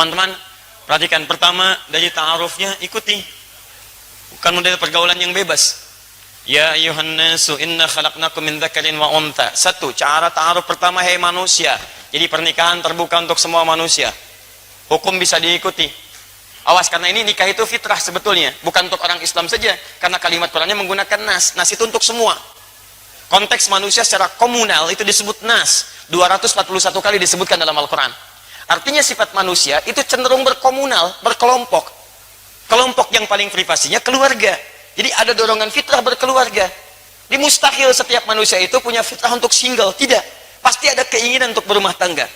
Teman-teman, perhatikan, pertama dari ta'arufnya ikuti. Bukan model pergaulan yang bebas. Ya ayuhan nasu inna khalaqnakum min dzakarin wa untha. Satu, cara ta'aruf pertama, hai manusia. Jadi pernikahan terbuka untuk semua manusia. Hukum bisa diikuti. Awas, karena ini nikah itu fitrah sebetulnya, bukan untuk orang Islam saja. Karena kalimat Qur'annya menggunakan nas. Nas itu untuk semua. Konteks manusia secara komunal itu disebut nas. 241 kali disebutkan dalam Al-Quran. Artinya sifat manusia itu cenderung berkomunal, berkelompok. Kelompok yang paling privasinya keluarga. Jadi ada dorongan fitrah berkeluarga. Di mustahil setiap manusia itu punya fitrah untuk single. Tidak. Pasti ada keinginan untuk berumah tangga.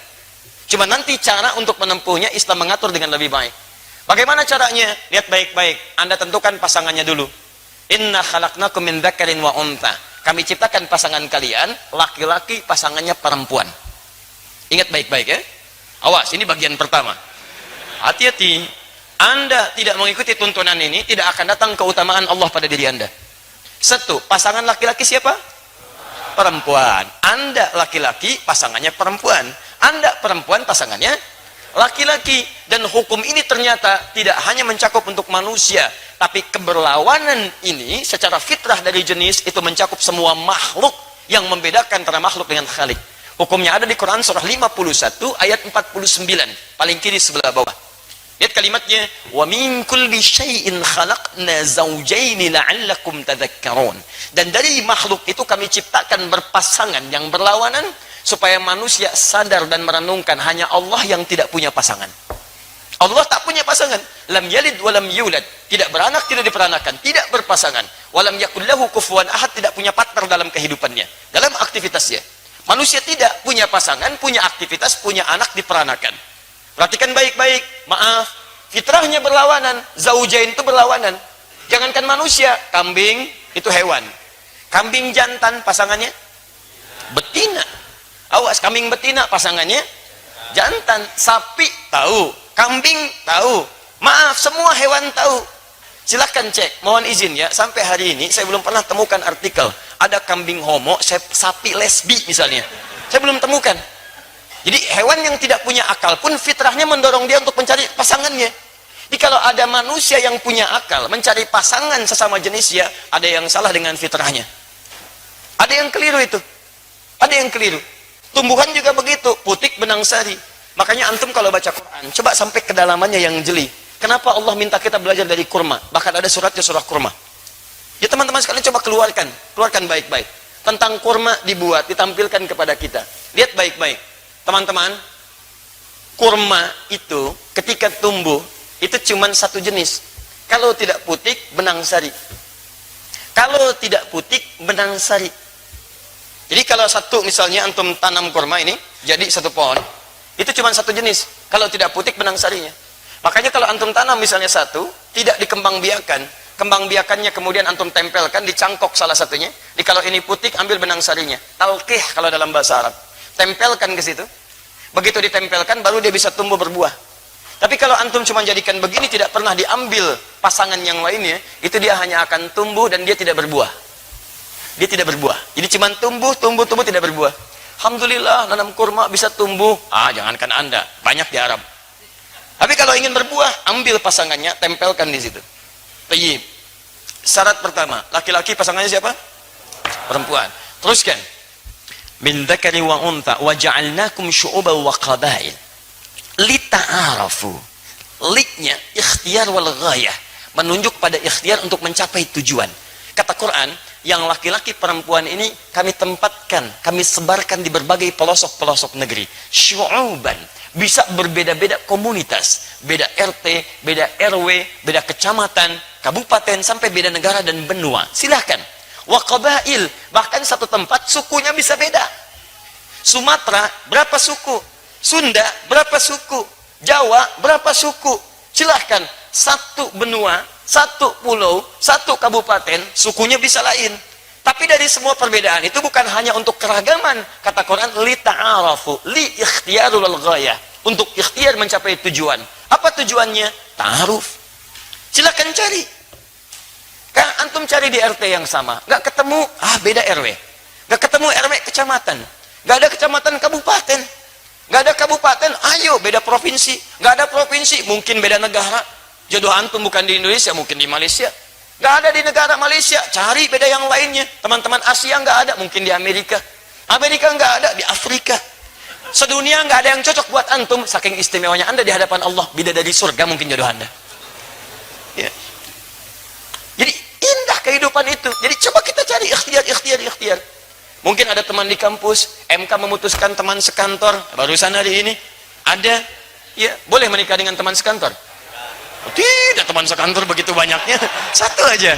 Cuma nanti cara untuk menempuhnya Islam mengatur dengan lebih baik. Bagaimana caranya? Lihat baik-baik. Anda tentukan pasangannya dulu. Inna khalaqnakum min dzakarin wa untha. Kami ciptakan pasangan kalian, laki-laki, pasangannya perempuan. Ingat baik-baik ya. Awas, ini bagian pertama. Hati-hati. Anda tidak mengikuti tuntunan ini, tidak akan datang keutamaan Allah pada diri Anda. Satu, pasangan laki-laki siapa? Perempuan. Anda laki-laki, pasangannya perempuan. Anda perempuan, pasangannya laki-laki. Dan hukum ini ternyata tidak hanya mencakup untuk manusia, tapi keberlawanan ini secara fitrah dari jenis itu mencakup semua makhluk, yang membedakan antara makhluk dengan khalik. Hukumnya ada di Quran surah 51 ayat 49, paling kiri sebelah bawah. Lihat kalimatnya, wa min kulli syai'in khalaqna zawjaini la'allakum tadhakkarun. Dan dari makhluk itu kami ciptakan berpasangan yang berlawanan supaya manusia sadar dan merenungkan hanya Allah yang tidak punya pasangan. Allah tak punya pasangan. Lam yalid wa lam yulad. Tidak beranak, tidak diperanakan, tidak berpasangan. Wa lam yakul lahu kufuwan ahad, tidak punya partner dalam kehidupannya, dalam aktivitasnya. Manusia tidak punya pasangan, punya aktivitas, punya anak, diperanakan. Perhatikan baik-baik. Maaf, fitrahnya berlawanan. Zaujain itu berlawanan. Jangankan manusia, kambing itu hewan. Kambing jantan pasangannya betina. Awas, kambing betina pasangannya jantan. Sapi tahu, kambing tahu. Maaf, semua hewan tahu. Silahkan cek, mohon izin ya, sampai hari ini saya belum pernah temukan artikel ada kambing homo, sapi lesbi misalnya. Saya belum temukan. Jadi hewan yang tidak punya akal pun fitrahnya mendorong dia untuk mencari pasangannya. Jadi kalau ada manusia yang punya akal mencari pasangan sesama jenisnya, ada yang salah dengan fitrahnya. Ada yang keliru itu. Ada yang keliru. Tumbuhan juga begitu, putik benang sari. Makanya antum kalau baca Quran, coba sampai kedalamannya yang jeli. Kenapa Allah minta kita belajar dari kurma? Bahkan ada suratnya, surah kurma. Ya teman-teman sekalian, coba keluarkan baik-baik. Tentang kurma dibuat, ditampilkan kepada kita. Lihat baik-baik. Teman-teman, kurma itu ketika tumbuh, itu cuma satu jenis. Kalau tidak putik, benang sari. Kalau tidak putik, benang sari. Jadi kalau satu misalnya antum tanam kurma ini, jadi satu pohon, itu cuma satu jenis. Kalau tidak putik, benang sarinya. Makanya kalau antum tanam misalnya satu, tidak dikembangbiakan, kembang biakannya kemudian antum tempelkan di cangkok salah satunya. Jadi kalau ini putik, ambil benang sarinya. Talqih kalau dalam bahasa Arab. Tempelkan ke situ. Begitu ditempelkan, baru dia bisa tumbuh berbuah. Tapi kalau antum cuma jadikan begini, tidak pernah diambil pasangan yang lainnya, itu dia hanya akan tumbuh dan dia tidak berbuah. Dia tidak berbuah. Jadi cuma tumbuh, tidak berbuah. Alhamdulillah, nanam kurma bisa tumbuh. Jangankan Anda, banyak di Arab. Tapi kalau ingin berbuah, ambil pasangannya, tempelkan di situ. Tayyib. Syarat pertama, laki-laki pasangannya siapa? Perempuan. Teruskan. Min dzakari wa untha wa ja'alnakum syu'uban wa qabail lita'arafu. Liknya ikhtiar wal ghayah, menunjuk pada ikhtiar untuk mencapai tujuan. Kata Quran, yang laki-laki perempuan ini kami tempatkan, kami sebarkan di berbagai pelosok-pelosok negeri. Syu'uban, bisa berbeda-beda komunitas, beda RT, beda RW, beda kecamatan, kabupaten, sampai beda negara dan benua. Silahkan. Wa qabail, bahkan satu tempat sukunya bisa beda. Sumatera berapa suku, Sunda berapa suku, Jawa berapa suku. Silahkan, satu benua, satu pulau, satu kabupaten, sukunya bisa lain. Tapi dari semua perbedaan itu bukan hanya untuk keragaman. Kata Quran, li ta'arafu, li ikhtiyarul ghayah, untuk ikhtiar mencapai tujuan. Apa tujuannya? Ta'aruf. Silakan cari. Kan antum cari di RT yang sama, nggak ketemu, beda RW. Nggak ketemu RW kecamatan, nggak ada kecamatan kabupaten, nggak ada kabupaten, Ayo, beda provinsi. Nggak ada provinsi, mungkin beda negara. Jodoh antum bukan di Indonesia, mungkin di Malaysia. Nggak ada di negara Malaysia, cari beda yang lainnya. Teman-teman Asia nggak ada, mungkin di Amerika. Amerika nggak ada, di Afrika. Sedunia nggak ada yang cocok buat antum. Saking istimewanya anda di hadapan Allah, bidadari surga mungkin jodoh anda. Ya. Jadi indah kehidupan itu. Jadi coba kita cari ikhtiar. Mungkin ada teman di kampus, MK memutuskan teman sekantor, barusan hari ini ada, ya boleh menikah dengan teman sekantor? Tidak, teman sekantor begitu banyaknya, satu aja,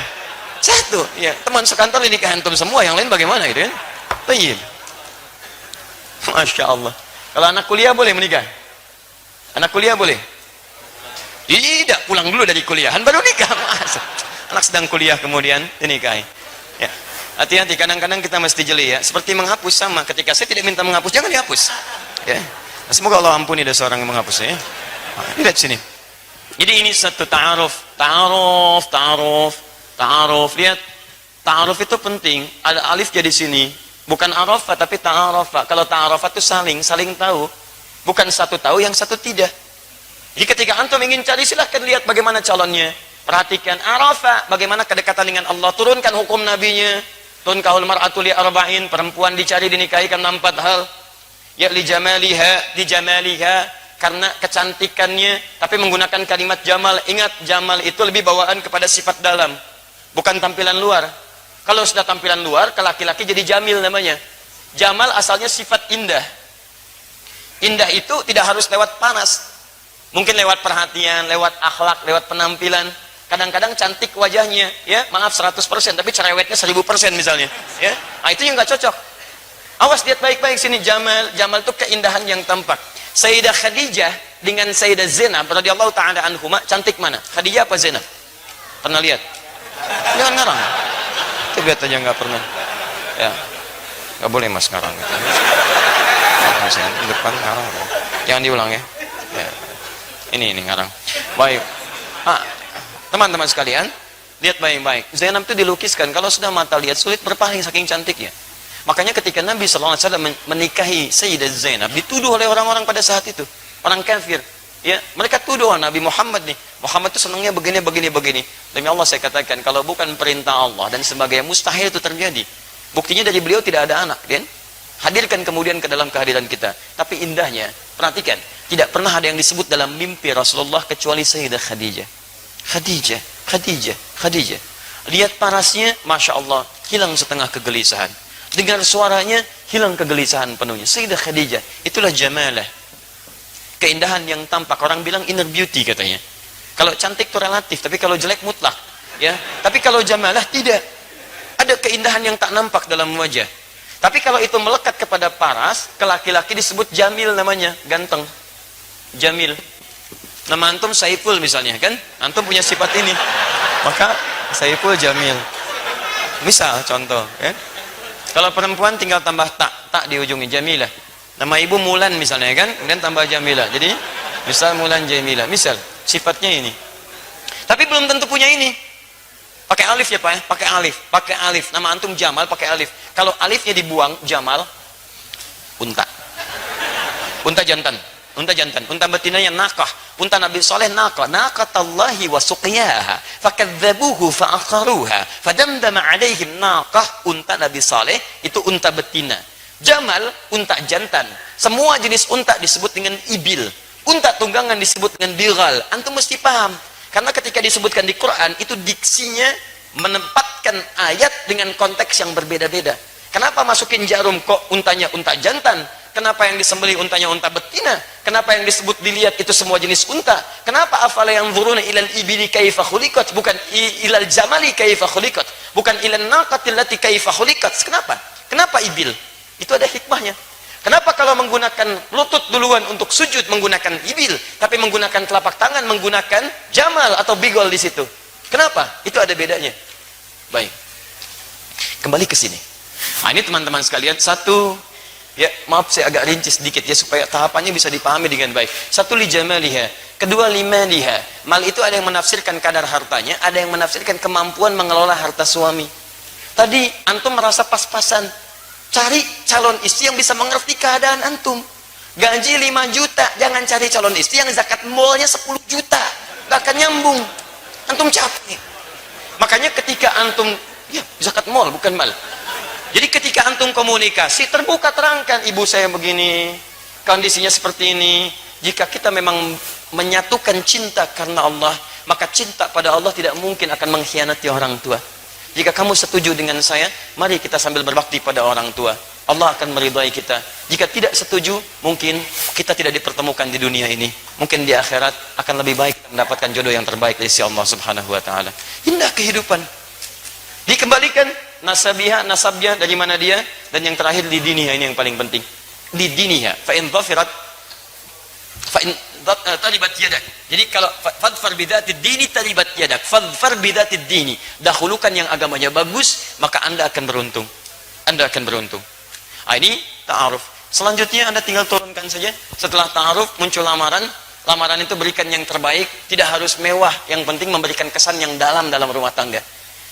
satu, ya teman sekantor dinikah antum semua, yang lain bagaimana gitu kan? Baik, masya Allah. Kalau anak kuliah boleh menikah? Anak kuliah boleh? Tidak, pulang dulu dari kuliahan baru nikah. Masa anak sedang kuliah kemudian dinikahi. Ya. Hati-hati, kadang-kadang kita mesti jeli ya. Seperti menghapus sama, ketika saya tidak minta menghapus, jangan dihapus. Ya. Nah, semoga Allah ampuni ada seorang yang menghapus ya. Nah, lihat sini. Jadi ini satu ta'aruf. Lihat, ta'aruf itu penting. Ada alif jadi sini. Bukan arafa tapi ta'arafa. Kalau ta'arafa itu saling tahu. Bukan satu tahu, yang satu tidak. Jadi ketika antum ingin cari, silahkan lihat bagaimana calonnya. Perhatikan arafa, bagaimana kedekatan dengan Allah. Turunkan hukum nabinya. Tunkahul mar'atu li arba'in, perempuan dicari dinikahi karena 4 hal. Ya li jamaliha, karena kecantikannya, tapi menggunakan kalimat jamal. Ingat, jamal itu lebih bawaan kepada sifat dalam, bukan tampilan luar. Kalau sudah tampilan luar, ke laki-laki jadi jamil namanya. Jamal asalnya sifat indah. Indah itu tidak harus lewat panas. Mungkin lewat perhatian, lewat akhlak, lewat penampilan. Kadang-kadang cantik wajahnya, ya maaf 100%, tapi cerewetnya 1000% misalnya, ya. Nah, itu yang nggak cocok. Awas, lihat baik-baik sini, jamal. Jamal itu keindahan yang tampak. Sayyidah Khadijah dengan Sayyidah Zainab radhiyallahu taala anhuma, cantik mana? Khadijah apa Zainab? Pernah lihat? Jangan ngarang. Itu lihat aja nggak pernah. Ya, nggak boleh mas ngarang. Gitu. Depan ngarang. Jangan diulang ya. Ya. Ini ngarang. Baik. Teman-teman sekalian, lihat baik-baik. Zainab itu dilukiskan, kalau sudah mata lihat sulit berpaling saking cantiknya. Makanya ketika Nabi SAW menikahi Sayyidah Zainab, dituduh oleh orang-orang pada saat itu, orang kafir. Ya, mereka tuduh Nabi Muhammad nih. Muhammad itu senangnya begini. Demi Allah saya katakan, kalau bukan perintah Allah dan sebagainya, mustahil itu terjadi. Buktinya dari beliau tidak ada anak, kan? Hadirkan kemudian ke dalam kehadiran kita. Tapi indahnya, perhatikan, tidak pernah ada yang disebut dalam mimpi Rasulullah kecuali Sayyidah Khadijah. Lihat parasnya, masya Allah, hilang setengah kegelisahan. Dengar suaranya, hilang kegelisahan penuhnya. Sayyidah Khadijah, itulah jamalah, keindahan yang tampak. Orang bilang inner beauty katanya. Kalau cantik itu relatif, tapi kalau jelek mutlak, ya. Tapi kalau jamalah tidak, ada keindahan yang tak nampak dalam wajah. Tapi kalau itu melekat kepada paras, ke laki-laki disebut jamil namanya, ganteng, jamil. Nama antum Saiful misalnya, kan? Antum punya sifat ini, maka Saiful jamil. Misal contoh, ya. Kalau perempuan tinggal tambah tak di ujungnya, jamilah. Nama ibu Mulan misalnya, kan? Kemudian tambah jamilah. Jadi misal Mulan Jamilah, misal sifatnya ini. Tapi belum tentu punya ini. Pakai alif ya Pak ya? Pakai alif. Nama antum Jamal pakai alif. Kalau alifnya dibuang, Jamal, unta jantan. Unta betinanya nakah. Unta Nabi Saleh nakah. Naqatallahi wa suqiyaha. Fakadzabuhu fa'aqaruha. Fadamdama alaihim nakah. Unta Nabi Saleh itu unta betina. Jamal, unta jantan. Semua jenis unta disebut dengan ibil. Unta tunggangan disebut dengan biral. Antum mesti paham. Karena ketika disebutkan di Quran, itu diksinya menempatkan ayat dengan konteks yang berbeda-beda. Kenapa masukin jarum kok untanya unta jantan? Kenapa yang disembelih untanya unta betina? Kenapa yang disebut dilihat itu semua jenis unta? Kenapa afala yanzuruna ilal ibili kaifa khuliqat, bukan ilal jamali kaifa khuliqat, bukan ilal naqatil lati kaifa khuliqat? Kenapa ibil? Itu ada hikmahnya. Kenapa kalau menggunakan lutut duluan untuk sujud menggunakan ibil, tapi menggunakan telapak tangan menggunakan jamal atau bigol di situ? Kenapa? Itu ada bedanya. Baik. Kembali ke sini. Nah, ini teman-teman sekalian, satu, ya maaf saya agak rinci sedikit ya supaya tahapannya bisa dipahami dengan baik. Satu, li jamaliha. Kedua, limaliha. Mal itu ada yang menafsirkan kadar hartanya, ada yang menafsirkan kemampuan mengelola harta suami. Tadi antum merasa pas-pasan, cari calon istri yang bisa mengerti keadaan antum. Gaji 5 juta, jangan cari calon istri yang zakat malnya 10 juta. Gak akan nyambung. Antum capek. Makanya ketika antum, ya zakat mal bukan mal. Jadi ketika antum komunikasi, terbuka terangkan, ibu saya begini, kondisinya seperti ini. Jika kita memang menyatukan cinta karena Allah, maka cinta pada Allah tidak mungkin akan mengkhianati orang tua. Jika kamu setuju dengan saya, mari kita sambil berbakti pada orang tua. Allah akan meridai kita. Jika tidak setuju, mungkin kita tidak dipertemukan di dunia ini. Mungkin di akhirat akan lebih baik kita mendapatkan jodoh yang terbaik dari Allah Subhanahu wa taala. Indah kehidupan. Dikembalikan nasabnya dari mana dia, dan yang terakhir di diniha, ini yang paling penting. Di diniha, fa in dhafirat fa in talibat yadak. Jadi kalau fadfar bidatid dini talibat yadak. Fadfar bidatid dini. Dahulukan yang agamanya bagus, maka Anda akan beruntung. Anda akan beruntung. Ini ta'aruf. Selanjutnya Anda tinggal turunkan saja. Setelah ta'aruf muncul lamaran. Lamaran itu berikan yang terbaik, tidak harus mewah, yang penting memberikan kesan yang dalam rumah tangga.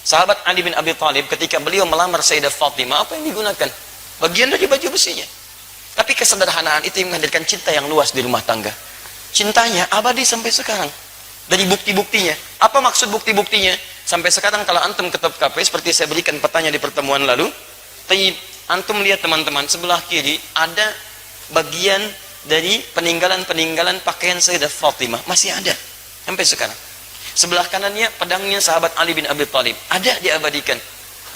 Sahabat Ali bin Abi Thalib ketika beliau melamar Sayyidah Fatimah, apa yang digunakan? Bagian dari baju besinya. Tapi kesederhanaan itu yang menghadirkan cinta yang luas di rumah tangga. Cintanya abadi sampai sekarang. Dari bukti-buktinya. Apa maksud bukti-buktinya? Sampai sekarang kalau antum ke top cafe, seperti saya berikan petanya di pertemuan lalu, antum lihat teman-teman, sebelah kiri ada bagian dari peninggalan-peninggalan pakaian Sayyidah Fatimah, masih ada sampai sekarang. Sebelah kanannya pedangnya sahabat Ali bin Abi Thalib, ada diabadikan.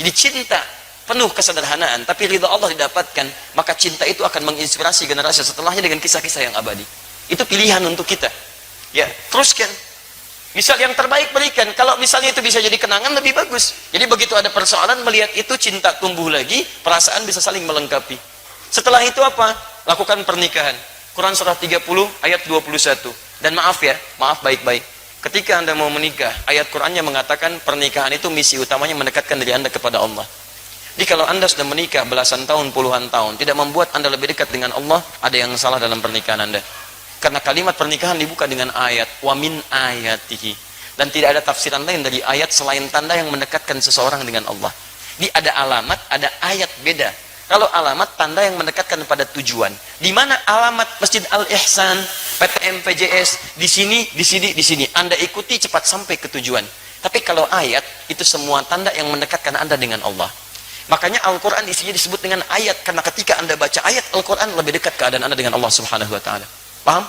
Jadi cinta penuh kesederhanaan, tapi ridha Allah didapatkan, maka cinta itu akan menginspirasi generasi setelahnya dengan kisah-kisah yang abadi. Itu pilihan untuk kita. Ya, teruskan. Misal yang terbaik berikan. Kalau misalnya itu bisa jadi kenangan, lebih bagus. Jadi begitu ada persoalan, melihat itu cinta tumbuh lagi, perasaan bisa saling melengkapi. Setelah itu apa? Lakukan pernikahan. Quran surah 30 ayat 21. Dan maaf ya, maaf baik-baik. Ketika Anda mau menikah, ayat Qurannya mengatakan pernikahan itu misi utamanya mendekatkan diri Anda kepada Allah. Jadi kalau Anda sudah menikah belasan tahun, puluhan tahun, tidak membuat Anda lebih dekat dengan Allah, ada yang salah dalam pernikahan Anda. Karena kalimat pernikahan dibuka dengan ayat wa min ayatihi, dan tidak ada tafsiran lain dari ayat selain tanda yang mendekatkan seseorang dengan Allah. Jadi ada alamat, ada ayat beda. Kalau alamat tanda yang mendekatkan pada tujuan. Di mana alamat Masjid Al-Ihsan, PTM PJS, di sini, di sini, di sini. Anda ikuti cepat sampai ke tujuan. Tapi kalau ayat itu semua tanda yang mendekatkan Anda dengan Allah. Makanya Al-Qur'an isinya disebut dengan ayat, karena ketika Anda baca ayat Al-Qur'an lebih dekat keadaan Anda dengan Allah Subhanahu wa taala. Paham?